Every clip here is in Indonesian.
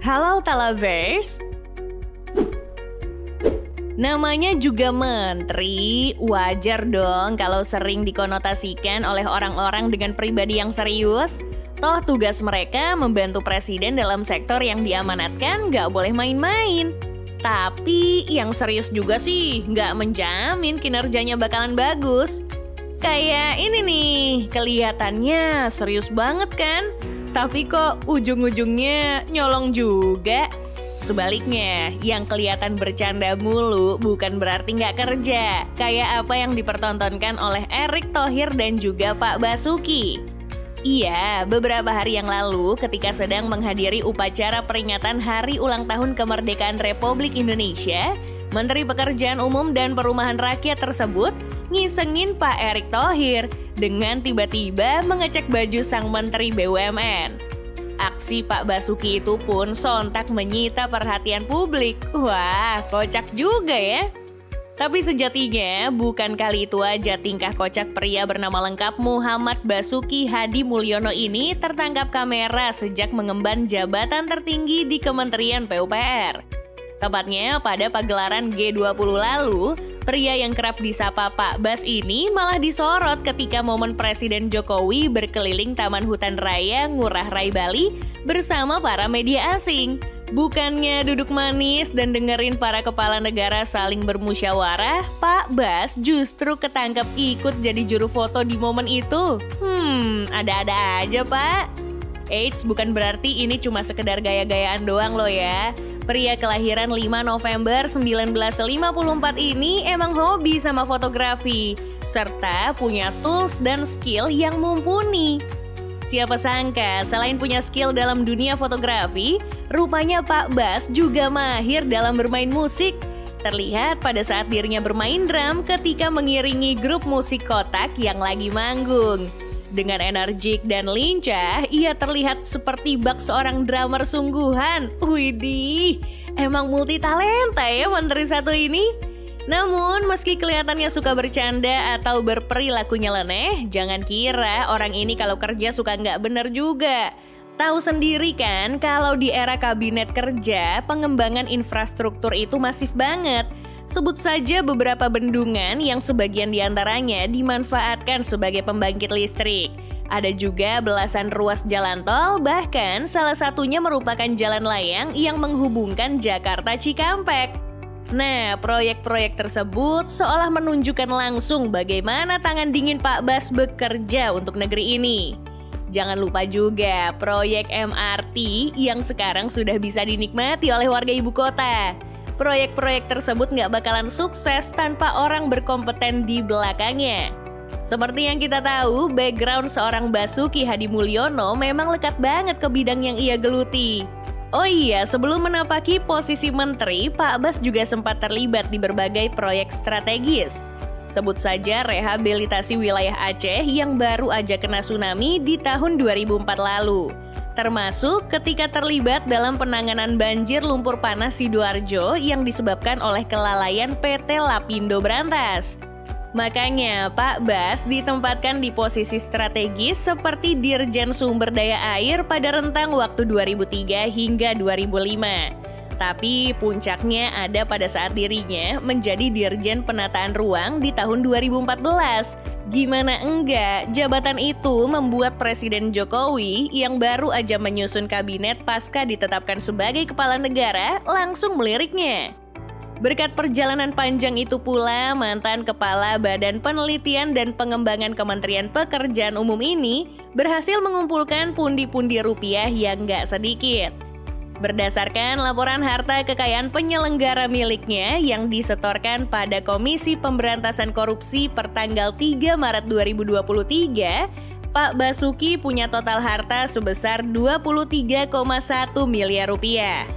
Halo Talavers. Namanya juga menteri, wajar dong kalau sering dikonotasikan oleh orang-orang dengan pribadi yang serius. Toh tugas mereka membantu presiden dalam sektor yang diamanatkan nggak boleh main-main. Tapi yang serius juga sih nggak menjamin kinerjanya bakalan bagus. Kayak ini nih, kelihatannya serius banget kan? Tapi kok ujung-ujungnya nyolong juga? Sebaliknya, yang kelihatan bercanda mulu bukan berarti nggak kerja. Kayak apa yang dipertontonkan oleh Erick Thohir dan juga Pak Basuki. Iya, beberapa hari yang lalu ketika sedang menghadiri upacara peringatan Hari Ulang Tahun Kemerdekaan Republik Indonesia, Menteri Pekerjaan Umum dan Perumahan Rakyat tersebut ngisengin Pak Erick Thohir dengan tiba-tiba mengecek baju sang Menteri BUMN. Aksi Pak Basuki itu pun sontak menyita perhatian publik. Wah, kocak juga ya. Tapi sejatinya bukan kali itu aja tingkah kocak pria bernama lengkap Muhammad Basuki Hadi Mulyono ini tertangkap kamera sejak mengemban jabatan tertinggi di Kementerian PUPR. Tepatnya pada pagelaran G20 lalu, pria yang kerap disapa Pak Bas ini malah disorot ketika momen Presiden Jokowi berkeliling Taman Hutan Raya Ngurah Rai Bali bersama para media asing. Bukannya duduk manis dan dengerin para kepala negara saling bermusyawarah, Pak Bas justru ketangkep ikut jadi juru foto di momen itu. Ada-ada aja Pak. Eits, bukan berarti ini cuma sekedar gaya-gayaan doang loh ya. Pria kelahiran 5 November 1954 ini emang hobi sama fotografi, serta punya tools dan skill yang mumpuni. Siapa sangka, selain punya skill dalam dunia fotografi, rupanya Pak Bas juga mahir dalam bermain musik. Terlihat pada saat dirinya bermain drum ketika mengiringi grup musik kotak yang lagi manggung. Dengan energik dan lincah, ia terlihat seperti bak seorang drummer sungguhan. Widih, emang multi talenta ya menteri satu ini. Namun, meski kelihatannya suka bercanda atau berperilaku nyeleneh, jangan kira orang ini kalau kerja suka nggak bener juga. Tahu sendiri kan, kalau di era kabinet kerja, pengembangan infrastruktur itu masif banget. Sebut saja beberapa bendungan yang sebagian diantaranya dimanfaatkan sebagai pembangkit listrik. Ada juga belasan ruas jalan tol, bahkan salah satunya merupakan jalan layang yang menghubungkan Jakarta Cikampek. Nah, proyek-proyek tersebut seolah menunjukkan langsung bagaimana tangan dingin Pak Bas bekerja untuk negeri ini. Jangan lupa juga proyek MRT yang sekarang sudah bisa dinikmati oleh warga ibu kota. Proyek-proyek tersebut nggak bakalan sukses tanpa orang berkompeten di belakangnya. Seperti yang kita tahu, background seorang Basuki Hadi Mulyono memang lekat banget ke bidang yang ia geluti. Oh iya, sebelum menapaki posisi menteri, Pak Bas juga sempat terlibat di berbagai proyek strategis. Sebut saja rehabilitasi wilayah Aceh yang baru aja kena tsunami di tahun 2004 lalu. Termasuk ketika terlibat dalam penanganan banjir lumpur panas Sidoarjo yang disebabkan oleh kelalaian PT Lapindo Brantas. Makanya Pak Bas ditempatkan di posisi strategis seperti Dirjen Sumber Daya Air pada rentang waktu 2003 hingga 2005. Tapi puncaknya ada pada saat dirinya menjadi Dirjen Penataan Ruang di tahun 2014. Gimana enggak, jabatan itu membuat Presiden Jokowi yang baru aja menyusun kabinet pasca ditetapkan sebagai kepala negara langsung meliriknya. Berkat perjalanan panjang itu pula, mantan Kepala Badan Penelitian dan Pengembangan Kementerian Pekerjaan Umum ini berhasil mengumpulkan pundi-pundi rupiah yang nggak sedikit. Berdasarkan laporan harta kekayaan penyelenggara miliknya yang disetorkan pada Komisi Pemberantasan Korupsi per tanggal 3 Maret 2023, Pak Basuki punya total harta sebesar 23,1 miliar rupiah.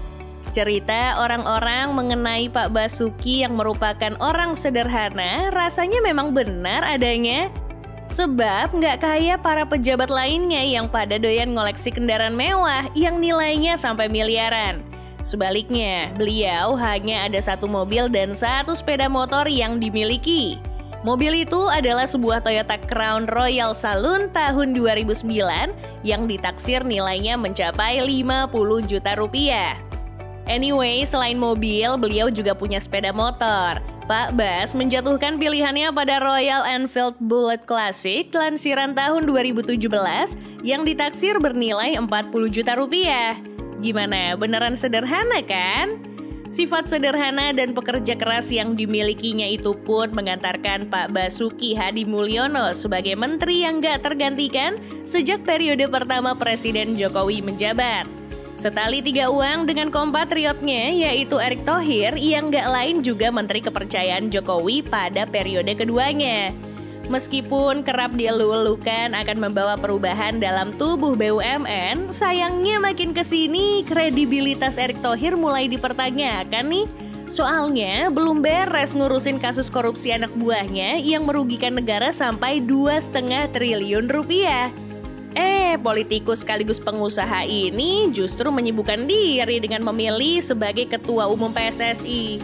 Cerita orang-orang mengenai Pak Basuki yang merupakan orang sederhana rasanya memang benar adanya. Sebab nggak kayak para pejabat lainnya yang pada doyan ngoleksi kendaraan mewah yang nilainya sampai miliaran. Sebaliknya, beliau hanya ada 1 mobil dan 1 sepeda motor yang dimiliki. Mobil itu adalah sebuah Toyota Crown Royal Saloon tahun 2009 yang ditaksir nilainya mencapai 50 juta rupiah. Anyway, selain mobil, beliau juga punya sepeda motor. Pak Bas menjatuhkan pilihannya pada Royal Enfield Bullet Classic lansiran tahun 2017 yang ditaksir bernilai 40 juta rupiah. Gimana, beneran sederhana kan? Sifat sederhana dan pekerja keras yang dimilikinya itu pun mengantarkan Pak Basuki Hadi Mulyono sebagai menteri yang gak tergantikan sejak periode pertama Presiden Jokowi menjabat. Setali tiga uang dengan kompatriotnya yaitu Erick Thohir yang gak lain juga menteri kepercayaan Jokowi pada periode keduanya. Meskipun kerap dielu-elukan akan membawa perubahan dalam tubuh BUMN, sayangnya makin kesini kredibilitas Erick Thohir mulai dipertanyakan nih. Soalnya belum beres ngurusin kasus korupsi anak buahnya yang merugikan negara sampai 2,5 triliun rupiah. Politikus sekaligus pengusaha ini justru menyibukkan diri dengan memilih sebagai ketua umum PSSI.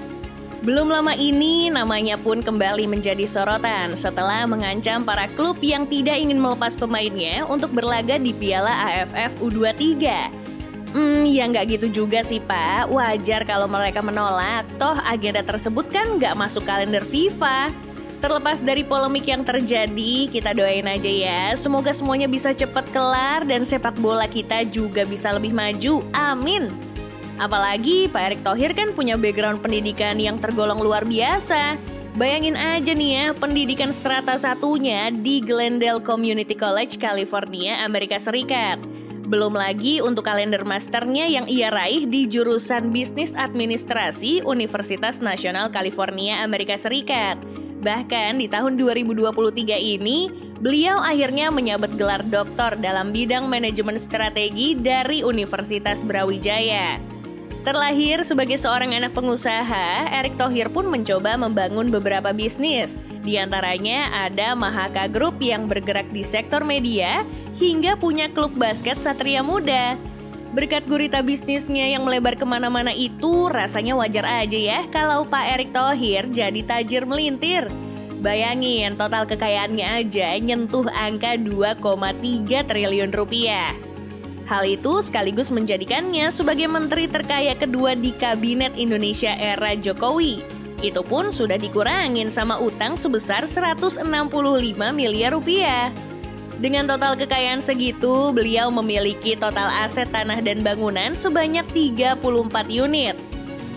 Belum lama ini, namanya pun kembali menjadi sorotan setelah mengancam para klub yang tidak ingin melepas pemainnya untuk berlaga di Piala AFF U23. Ya nggak gitu juga sih Pak, wajar kalau mereka menolak, toh agenda tersebut kan nggak masuk kalender FIFA. Terlepas dari polemik yang terjadi, kita doain aja ya, semoga semuanya bisa cepat kelar dan sepak bola kita juga bisa lebih maju, amin. Apalagi Pak Erick Thohir kan punya background pendidikan yang tergolong luar biasa. Bayangin aja nih ya, pendidikan strata satunya di Glendale Community College, California, Amerika Serikat. Belum lagi untuk kalender masternya yang ia raih di jurusan Bisnis Administrasi Universitas Nasional California, Amerika Serikat. Bahkan di tahun 2023 ini, beliau akhirnya menyabet gelar doktor dalam bidang manajemen strategi dari Universitas Brawijaya. Terlahir sebagai seorang anak pengusaha, Erick Thohir pun mencoba membangun beberapa bisnis. Di antaranya ada Mahaka Group yang bergerak di sektor media, hingga punya klub basket Satria Muda. Berkat gurita bisnisnya yang melebar kemana-mana itu, rasanya wajar aja ya kalau Pak Erick Thohir jadi tajir melintir. Bayangin, total kekayaannya aja nyentuh angka 2,3 triliun rupiah. Hal itu sekaligus menjadikannya sebagai menteri terkaya kedua di Kabinet Indonesia era Jokowi. Itu pun sudah dikurangin sama utang sebesar 165 miliar rupiah. Dengan total kekayaan segitu, beliau memiliki total aset tanah dan bangunan sebanyak 34 unit.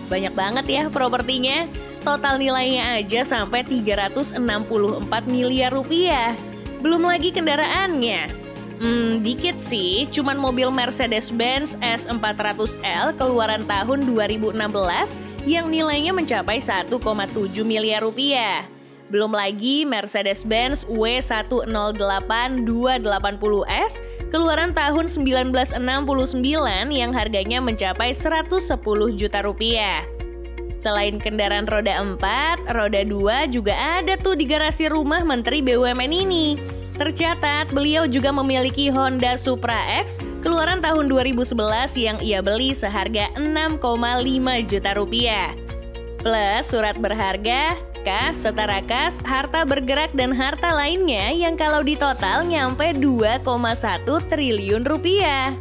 Banyak banget ya propertinya, total nilainya aja sampai 364 miliar rupiah. Belum lagi kendaraannya. Dikit sih, cuman mobil Mercedes-Benz S400L keluaran tahun 2016 yang nilainya mencapai 1,7 miliar rupiah. Belum lagi Mercedes-Benz W108-280S keluaran tahun 1969 yang harganya mencapai 110 juta rupiah. Selain kendaraan roda 4, roda 2 juga ada tuh di garasi rumah Menteri BUMN ini. Tercatat, beliau juga memiliki Honda Supra X keluaran tahun 2011 yang ia beli seharga 6,5 juta rupiah. Plus surat berharga, kas, setara kas, harta bergerak dan harta lainnya yang kalau ditotal nyampe 2,1 triliun rupiah.